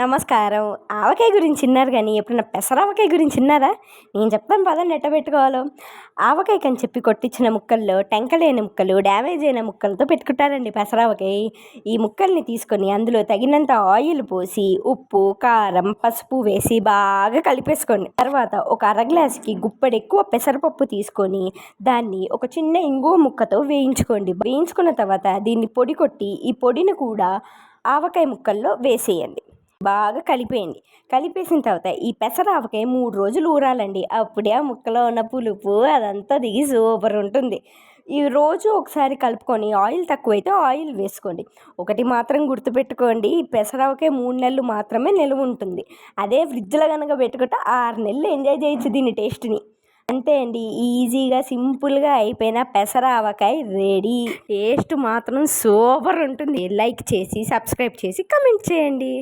నమస్కారం. ఆవకాయ గురించి విన్నారు కానీ ఎప్పుడన్నా పెసరావకాయ గురించి విన్నారా? నేను చెప్తాను పదండి ఎట్ట పెట్టుకోవాలో. ఆవకాయకని చెప్పి కొట్టించిన ముక్కల్లో టెంకలేని ముక్కలు, డ్యామేజ్ అయిన ముక్కలతో పెట్టుకుంటారండి పెసరావకాయ. ఈ ముక్కల్ని తీసుకొని అందులో తగినంత ఆయిల్ పోసి ఉప్పు, కారం, పసుపు వేసి బాగా కలిపేసుకోండి. తర్వాత ఒక అర గ్లాసుకి గుప్పెడు ఎక్కువ పెసరపప్పు తీసుకొని దాన్ని ఒక చిన్న ఇంగువ ముక్కతో వేయించుకోండి. వేయించుకున్న తర్వాత దీన్ని పొడి కొట్టి ఈ పొడిని కూడా ఆవకాయ ముక్కల్లో వేసేయండి. బాగా కలిపేయండి. కలిపేసిన తర్వాత ఈ పెసర ఆవకాయ 3 రోజులు ఊరాలండి. అప్పుడే ఆ ముక్కలో ఉన్న పులుపు అదంతా దిగి సూపర్ ఉంటుంది. ఈ రోజు ఒకసారి కలుపుకొని ఆయిల్ తక్కువైతే ఆయిల్ వేసుకోండి. ఒకటి మాత్రం గుర్తుపెట్టుకోండి, ఈ పెసరావకాయ 3 నెలలు మాత్రమే నిలువ ఉంటుంది. అదే ఫ్రిడ్జ్లో కనుక పెట్టుకుంటే 6 నెలలు ఎంజాయ్ చేయొచ్చు దీని టేస్ట్ని. అంతే అండి, ఈజీగా సింపుల్గా అయిపోయిన పెసర ఆవకాయ రెడీ. టేస్ట్ మాత్రం సూపర్ ఉంటుంది. లైక్ చేసి సబ్స్క్రైబ్ చేసి కమెంట్ చేయండి.